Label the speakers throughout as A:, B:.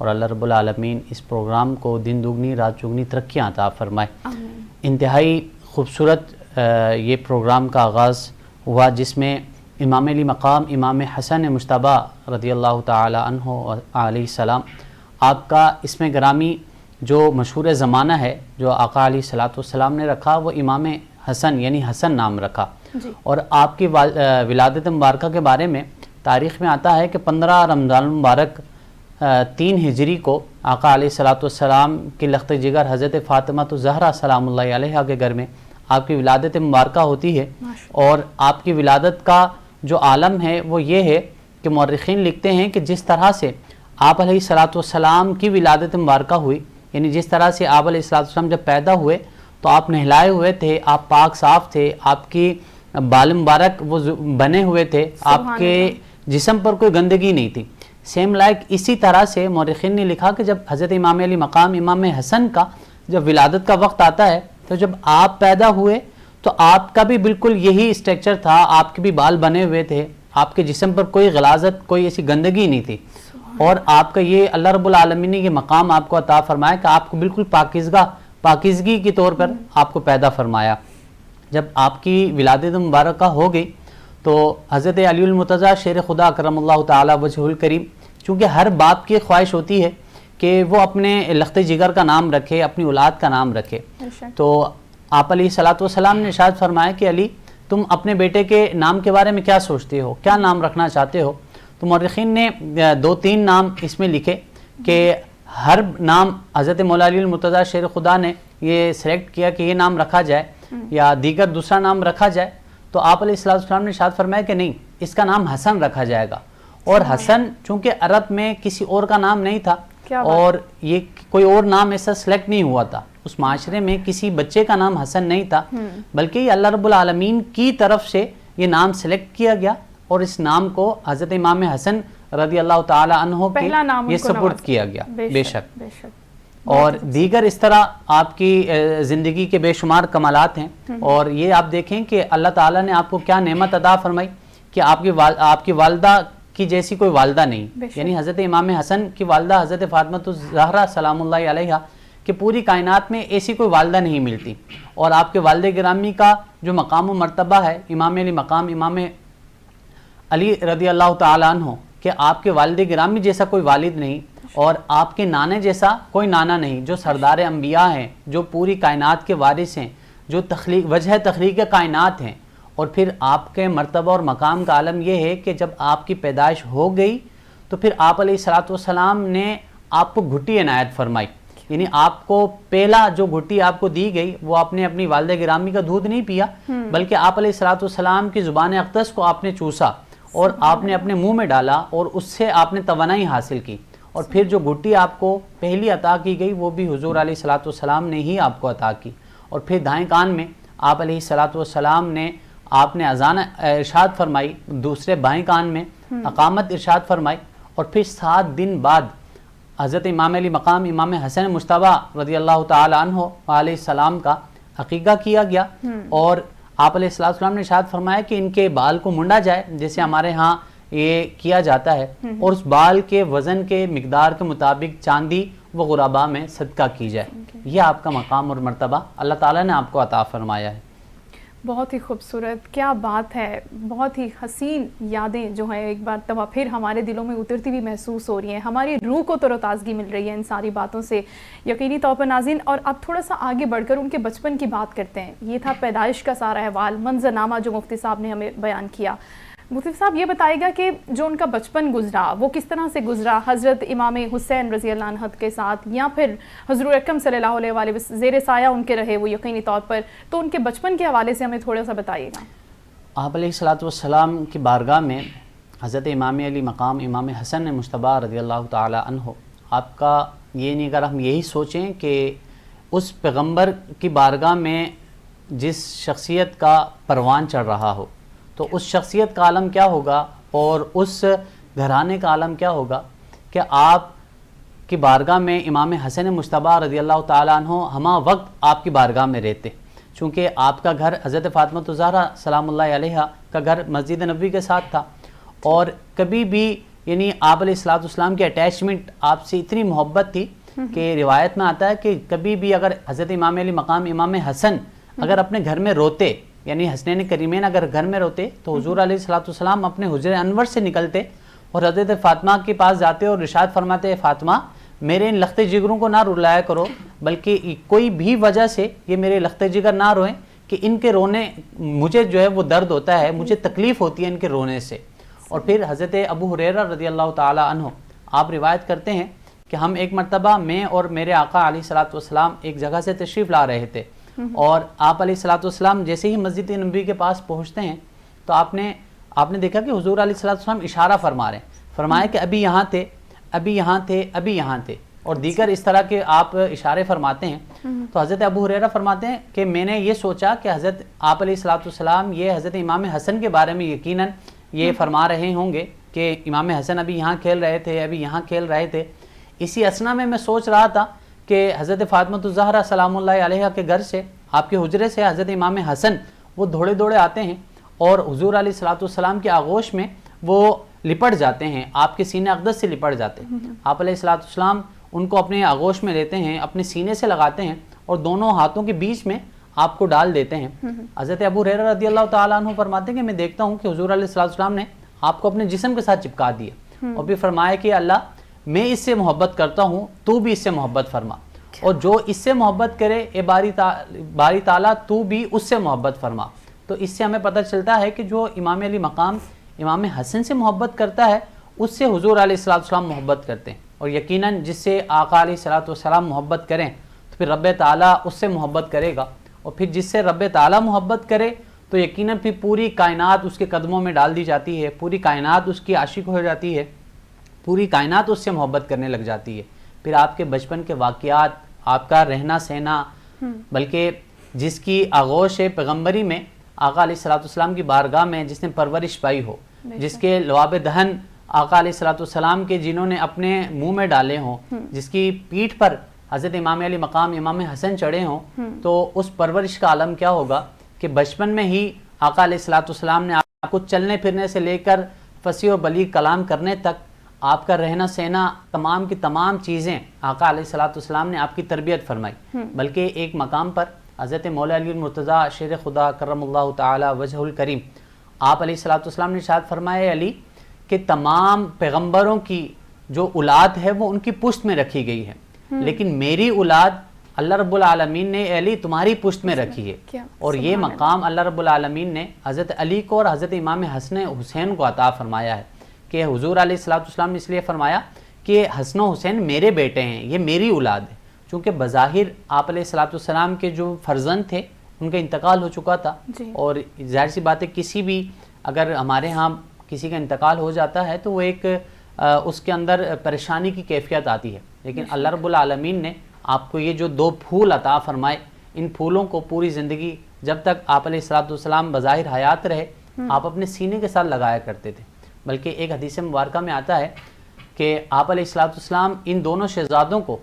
A: اور اللہ رب العالمین اس پروگرام کو دن دگنی رات چگنی ترقیاں عطا فرمائے۔ انتہائی خوبصورت یہ پروگرام کا آغاز ہوا جس میں امام علی مقام امام حسن مجتبیٰ رضی اللہ تعالی عنہ علیہ السلام آپ کا اسم گرامی جو مشہور زمانہ ہے جو آقا علیہ الصلوۃ والسلام نے رکھا وہ امام حسن یعنی حسن نام رکھا، اور آپ کی ولادت مبارکہ کے بارے میں تاریخ میں آتا ہے کہ 15 رمضان المبارک 3 ہجری کو آقا علیہ الصلوۃ والسلام کی لخت جگر حضرت فاطمہ الزہرا سلام اللہ علیہا کے گھر میں آپ کی ولادت مبارکہ ہوتی ہے۔ اور آپ کی ولادت کا جو عالم ہے وہ یہ ہے کہ مورخین لکھتے ہیں کہ جس طرح سے آپ علیہ الصلوۃ والسلام کی ولادت مبارکہ ہوئی، یعنی جس طرح سے آپ علیہ الصلوۃ والسلام جب پیدا ہوئے تو آپ نہلائے ہوئے تھے، آپ پاک صاف تھے، آپ کی بال مبارک وہ بنے ہوئے تھے، آپ کے جسم پر کوئی گندگی نہیں تھی۔ سیم لائک اسی طرح سے مورخین نے لکھا کہ جب حضرت امام علی مقام امام حسن کا جب ولادت کا وقت آتا ہے تو جب آپ پیدا ہوئے تو آپ کا بھی بالکل یہی اسٹرکچر تھا، آپ کے بھی بال بنے ہوئے تھے، آپ کے جسم پر کوئی غلاظت کوئی ایسی گندگی نہیں تھی، اور آپ کا یہ اللہ رب العالمین نے یہ مقام آپ کو عطا فرمایا کہ آپ کو بالکل پاکیزگی کے طور پر آپ کو پیدا فرمایا۔ جب آپ کی ولادت مبارکہ ہو گئی تو حضرت علی المرتضیٰ شیر خدا کرم اللہ تعالی وجہ الکریم، چونکہ ہر باپ کی خواہش ہوتی ہے کہ وہ اپنے لخت جگر کا نام رکھے، اپنی اولاد کا نام رکھے، تو آپ علیہ الصلوۃ والسلام نے ارشاد فرمایا کہ علی تم اپنے بیٹے کے نام کے بارے میں کیا سوچتے ہو، کیا نام رکھنا چاہتے ہو؟ تو مورخین نے 2-3 نام اس میں لکھے کہ ہر نام حضرت مولا علی المرتضیٰ شیر خدا نے یہ سلیکٹ کیا کہ یہ نام رکھا جائے یا دیگر دوسرا نام رکھا جائے، تو آپ علیہ الصلوۃ والسلام نے ارشاد فرمایا کہ نہیں، اس کا نام حسن رکھا جائے گا۔ اور حسن چونکہ عرب میں کسی اور کا نام نہیں تھا اور یہ کوئی اور نام ایسا سلیکٹ نہیں ہوا تھا، اس معاشرے میں کسی بچے کا نام حسن نہیں تھا، بلکہ یہ اللہ رب العالمین کی طرف سے یہ نام سلیکٹ کیا گیا، اور اس نام کو حضرت امام حسن رضی اللہ تعالی عنہ کے یہ سپورٹ کیا گیا۔ بے شک اور دیگر اس طرح آپ کی زندگی کے بے شمار کمالات ہیں، اور یہ آپ دیکھیں کہ اللہ تعالیٰ نے آپ کو کیا نعمت عطا فرمائی کہ آپ کی والدہ کی جیسی کوئی والدہ نہیں، یعنی حضرت امام حسن کی والدہ حضرت فاطمہ الزہرا سلام اللہ علیہا کہ پوری کائنات میں ایسی کوئی والدہ نہیں ملتی، اور آپ کے والد گرامی کا جو مقام و مرتبہ ہے امام علی مقام امام علی رضی اللہ تعالیٰ عنہ کہ آپ کے والد گرامی جیسا کوئی والد نہیں، اور آپ کے نانے جیسا کوئی نانا نہیں، جو سردار انبیاء ہیں، جو پوری کائنات کے وارث ہیں، جو وجہ تخلیق کائنات ہیں، اور پھر آپ کے مرتبہ اور مقام کا عالم یہ ہے کہ جب آپ کی پیدائش ہو گئی تو پھر آپ علیہ الصلوۃ والسلام نے آپ کو گھٹی عنایت فرمائی، یعنی آپ کو پہلا جو گھٹی آپ کو دی گئی وہ آپ نے اپنی والد گرامی کا دودھ نہیں پیا، بلکہ آپ علیہ الصلوۃ والسلام کی زبان اقدس کو آپ نے چوسا اور آپ نے اپنے منہ میں ڈالا، اور اس سے آپ نے توانائی حاصل کی، اور پھر جو گھٹی آپ کو پہلی عطا کی گئی وہ بھی حضور علیہ الصلوۃ والسلام نے ہی آپ کو عطا کی، اور پھر دائیں کان میں آپ علیہ الصلوۃ والسلام نے آپ نے اذان ارشاد فرمائی، دوسرے بائیں کان میں اقامت ارشاد فرمائی، اور پھر 7 دن بعد حضرت امام علی مقام امام حسن مجتبیٰ رضی اللہ تعالی عنہ علیہ السلام کا عقیقہ کیا گیا، اور آپ علیہ السلام نے ارشاد فرمایا کہ ان کے بال کو منڈا جائے جیسے ہمارے ہاں یہ کیا جاتا ہے، اور اس بال کے وزن کے مقدار کے مطابق چاندی و غرباء میں صدقہ کی جائے۔ یہ آپ کا مقام اور مرتبہ اللہ تعالیٰ نے آپ کو عطا فرمایا ہے۔
B: بہت ہی خوبصورت، کیا بات ہے، بہت ہی حسین یادیں جو ہیں ایک بار دفعہ پھر ہمارے دلوں میں اترتی ہوئی محسوس ہو رہی ہیں، ہماری روح کو تر و تازگی مل رہی ہے ان ساری باتوں سے یقینی طور پر ناظرین۔ اور اب تھوڑا سا آگے بڑھ کر ان کے بچپن کی بات کرتے ہیں۔ یہ تھا پیدائش کا سارا احوال، منظرنامہ جو مفتی صاحب نے ہمیں بیان کیا۔ مفتی صاحب یہ بتائے گا کہ جو ان کا بچپن گزرا وہ کس طرح سے گزرا حضرت امام حسین رضی اللہ عنہ کے ساتھ، یا پھر حضور اکرم صلی اللہ علیہ وآلہ وسلم زیر سایہ ان کے رہے وہ یقینی طور پر، تو ان کے بچپن کے حوالے سے ہمیں تھوڑا سا بتائیے گا۔
A: آپ علیہ الصلوۃ والسلام کی بارگاہ میں حضرت امام علی مقام امام حسن مجتبیٰ رضی اللہ تعالی عنہ، آپ کا یہ نہیں، اگر ہم یہی سوچیں کہ اس پیغمبر کی بارگاہ میں جس شخصیت کا پروان چڑھ رہا ہو تو اس شخصیت کا عالم کیا ہوگا اور اس گھرانے کا عالم کیا ہوگا کہ آپ کی بارگاہ میں امام حسن مجتبیٰ رضی اللہ تعالیٰ عنہ ہمہ وقت آپ کی بارگاہ میں رہتے، چونکہ آپ کا گھر حضرت فاطمہ الزہرا سلام اللہ علیہا کا گھر مسجد نبوی کے ساتھ تھا، اور کبھی بھی یعنی آپ علیہ الصلوۃ والسلام کی اٹیچمنٹ آپ سے اتنی محبت تھی کہ روایت میں آتا ہے کہ کبھی بھی اگر حضرت امام علی مقام امام حسن اگر اپنے گھر میں روتے، یعنی حسنین کریمین اگر گھر میں روتے تو حضور علیہ الصلوۃ والسلام اپنے حجرہ انور سے نکلتے اور حضرت فاطمہ کے پاس جاتے اور ارشاد فرماتے، فاطمہ میرے ان لخت جگروں کو نہ رلایا کرو، بلکہ کوئی بھی وجہ سے یہ میرے لخت جگر نہ روئیں کہ ان کے رونے مجھے جو ہے وہ درد ہوتا ہے، مجھے تکلیف ہوتی ہے ان کے رونے سے۔ اور پھر حضرت ابو ہریرہ رضی اللہ تعالی عنہ آپ روایت کرتے ہیں کہ ہم ایک مرتبہ میں اور میرے آقا علیہ الصلوۃ والسلام ایک جگہ سے تشریف لا رہے تھے، اور آپ علیہ الصلوۃ والسلام جیسے ہی مسجد نبوی کے پاس پہنچتے ہیں تو آپ نے دیکھا کہ حضور علیہ الصلوۃ والسلام اشارہ فرما رہے ہیں، فرمایا کہ ابھی یہاں تھے، ابھی یہاں تھے، ابھی یہاں تھے، اور دیگر اس طرح کے آپ اشارے فرماتے ہیں۔ تو حضرت ابو ہریرہ فرماتے ہیں کہ میں نے یہ سوچا کہ حضرت آپ علیہ الصلوۃ والسلام یہ حضرت امام حسن کے بارے میں یقیناً یہ فرما رہے ہوں گے کہ امام حسن ابھی یہاں کھیل رہے تھے، ابھی یہاں کھیل رہے تھے۔ اسی اسنا میں سوچ رہا تھا کہ حضرت فاطمہ الزہرا سلام اللہ علیہا کے گھر سے، آپ کے حجرے سے حضرت امام حسن وہ دوڑے دوڑے آتے ہیں اور حضور علیہ الصلوۃ والسلام کے آغوش میں وہ لپٹ جاتے ہیں، آپ کے سینے اقدس سے لپٹ جاتے ہیں۔ آپ علیہ الصلوۃ والسلام ان کو اپنے آغوش میں لیتے ہیں، اپنے سینے سے لگاتے ہیں اور دونوں ہاتھوں کے بیچ میں آپ کو ڈال دیتے ہیں۔ حضرت ابو ہریرہ رضی اللہ تعالیٰ عنہ فرماتے ہیں کہ میں دیکھتا ہوں کہ حضور علیہ الصلوۃ والسلام نے آپ کو اپنے جسم کے ساتھ چپکا دیا اور پھر فرمایا کہ اللہ میں اس سے محبت کرتا ہوں، تو بھی اس سے محبت فرما، اور جو اس سے محبت کرے اے باری تعالیٰ تو بھی اس سے محبت فرما۔ تو اس سے ہمیں پتہ چلتا ہے کہ جو امام علی مقام امام حسن سے محبت کرتا ہے اس سے حضور علیہ الصلوۃ والسلام محبت کرتے ہیں، اور یقیناً جس سے آقا علیہ الصلوۃ والسلام محبت کریں تو پھر رب تعالیٰ اس سے محبت کرے گا، اور پھر جس سے رب تعالیٰ محبت کرے تو یقیناً پھر پوری کائنات اس کے قدموں میں ڈال دی جاتی ہے، پوری کائنات اس کی عاشق ہو جاتی ہے، پوری کائنات اس سے محبت کرنے لگ جاتی ہے۔ پھر آپ کے بچپن کے واقعات، آپ کا رہنا سہنا، بلکہ جس کی آغوش پیغمبری میں آقا علیہ الصلوۃ والسلام کی بارگاہ میں جس نے پرورش پائی ہو، جس کے لعاب دہن آقا علیہ الصلوۃ والسلام کے جنہوں نے اپنے منہ میں ڈالے ہوں، جس کی پیٹھ پر حضرت امام علی مقام امام حسن چڑھے ہوں، تو اس پرورش کا عالم کیا ہوگا کہ بچپن میں ہی آقا علیہ الصلوۃ والسلام نے آپ کو چلنے پھرنے سے لے کر فصیح و بلیغ کلام کرنے تک آپ کا رہنا سہنا تمام کی تمام چیزیں آقا علیہ الصلوۃ والسلام نے آپ کی تربیت فرمائی۔ بلکہ ایک مقام پر حضرت مولا علی المرتضیٰ شیر خدا کرم اللہ تعالی وجہ الکریم آپ علیہ الصلوۃ والسلام نے ارشاد فرمایا علی کہ تمام پیغمبروں کی جو اولاد ہے وہ ان کی پشت میں رکھی گئی ہے، لیکن میری اولاد اللہ رب العالمین نے علی تمہاری پشت میں رکھی ہے، اور یہ مقام اللہ رب العالمین نے حضرت علی کو اور حضرت امام حسن حسین کو عطا فرمایا ہے کہ حضور علیہ الصلوۃ والسلام نے اس لیے فرمایا کہ حسن و حسین میرے بیٹے ہیں، یہ میری اولاد ہے، چونکہ بظاہر آپ علیہ الصلوۃ والسلام کے جو فرزند تھے ان کا انتقال ہو چکا تھا، اور ظاہر سی بات ہے کسی بھی اگر ہمارے ہاں کسی کا انتقال ہو جاتا ہے تو وہ ایک اس کے اندر پریشانی کی کیفیت آتی ہے، لیکن اللہ رب العالمین نے آپ کو یہ جو دو پھول عطا فرمائے، ان پھولوں کو پوری زندگی جب تک آپ علیہ الصلوۃ والسلام بظاہر حیات رہے آپ اپنے سینے کے ساتھ لگایا کرتے تھے۔ بلکہ ایک حدیث مبارکہ میں آتا ہے کہ آپ علیہ الصلوۃ والسلام ان دونوں شہزادوں کو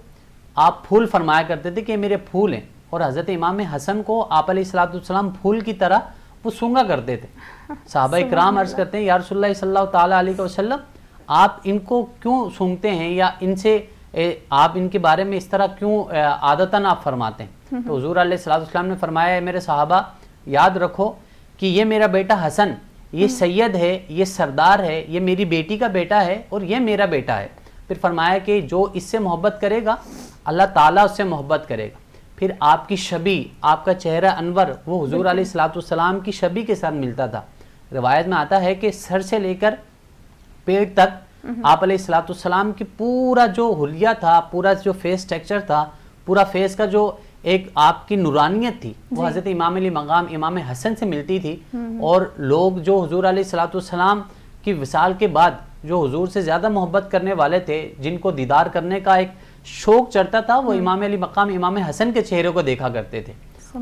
A: آپ پھول فرمایا کرتے تھے کہ یہ میرے پھول ہیں، اور حضرت امام حسن کو آپ علیہ الصلوۃ والسلام پھول کی طرح وہ سونگا کرتے تھے۔ صحابہ کرام عرض کرتے ہیں یا رسول اللہ صلی اللہ تعالیٰ علیہ وسلم آپ ان کو کیوں سونگتے ہیں، یا ان سے آپ ان کے بارے میں اس طرح کیوں عادتاً آپ فرماتے ہیں؟ تو حضور علیہ الصلوۃ والسلام نے فرمایا میرے صحابہ یاد رکھو کہ یہ میرا بیٹا حسن یہ سید ہے، یہ سردار ہے، یہ میری بیٹی کا بیٹا ہے اور یہ میرا بیٹا ہے۔ پھر فرمایا کہ جو اس سے محبت کرے گا اللہ تعالیٰ اس سے محبت کرے گا۔ پھر آپ کی شبی، آپ کا چہرہ انور وہ حضور علیہ الصلوۃ والسلام کی شبی کے ساتھ ملتا تھا۔ روایت میں آتا ہے کہ سر سے لے کر پیٹ تک آپ علیہ الصلوۃ والسلام کی پورا جو حلیہ تھا، پورا جو فیس ٹیکسچر تھا، پورا فیس کا جو ایک آپ کی نورانیت تھی وہ حضرت امام علی مقام امام حسن سے ملتی تھی، اور لوگ جو حضور علیہ الصلوۃ والسلام کی وصال کے بعد جو حضور سے زیادہ محبت کرنے والے تھے، جن کو دیدار کرنے کا ایک شوق چڑھتا تھا، وہ امام علی مقام امام حسن کے چہرے کو دیکھا کرتے تھے۔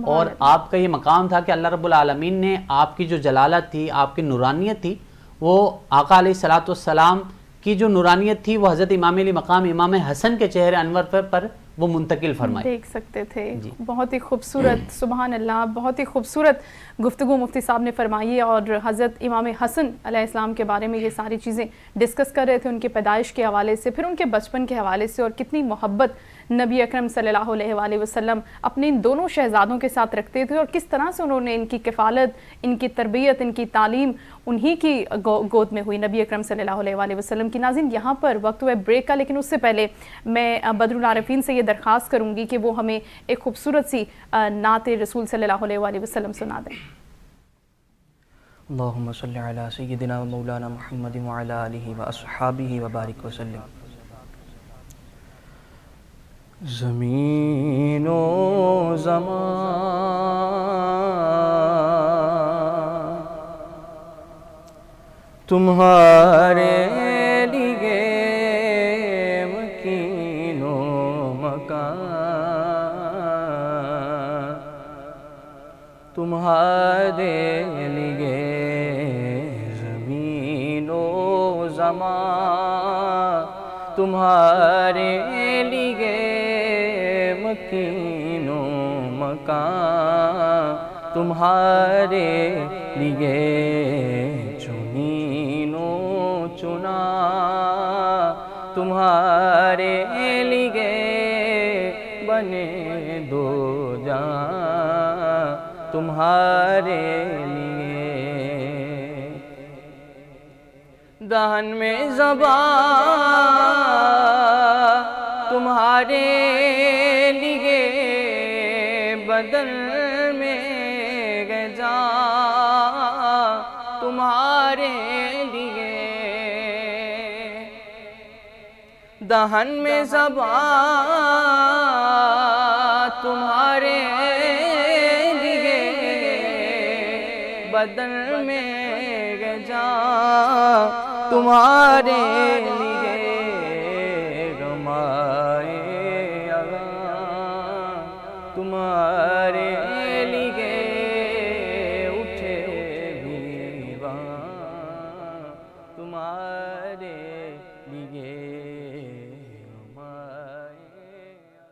A: اور آپ کا یہ مقام تھا کہ اللہ رب العالمین نے آپ کی جو جلالت تھی، آپ کی نورانیت تھی، وہ آقا علیہ الصلوۃ والسلام کی جو نورانیت تھی وہ حضرت امام علی مقام امام حسن کے چہرے انور پر وہ منتقل فرمائے.
B: دیکھ سکتے تھے. بہت ہی خوبصورت سبحان اللہ, بہت ہی خوبصورت گفتگو مفتی صاحب نے فرمائی ہے, اور حضرت امام حسن علیہ السلام کے بارے میں یہ ساری چیزیں ڈسکس کر رہے تھے, ان کے پیدائش کے حوالے سے, پھر ان کے بچپن کے حوالے سے, اور کتنی محبت نبی اکرم صلی اللہ علیہ وآلہ وسلم اپنے ان دونوں شہزادوں کے ساتھ رکھتے تھے, اور کس طرح سے انہوں نے ان کی کفالت, ان کی تربیت, ان کی تعلیم انہی کی گود میں ہوئی نبی اکرم صلی اللہ علیہ وآلہ وسلم کی. ناظرین یہاں پر وقت ہوا ہے بریک کا, لیکن اس سے پہلے میں بدر العارفین سے یہ درخواست کروں گی کہ وہ ہمیں ایک خوبصورت سی نعت رسول صلی اللہ علیہ وآلہ وسلم سنا دیں.
C: اللہم صلی علی سیدنا و مولانا محمد وعلی آلہ و اصحابہ وبارک وسلم. زمین و زمان تمہارے لیے مکین و مکان, تمہارے لیے زمین و زمان, تمہارے لیے مکین و مکان, تمہارے لیے چنین و چنا, تمہارے لیے بنے دو جان, تمہارے لیے دہن میں زبان, تمہارے لیے بدن میں جان, تمہارے لیے دہن میں زبان, تمہارے لیے بدن میں جان, تمہارے لیے رمائے اغاں, تمہارے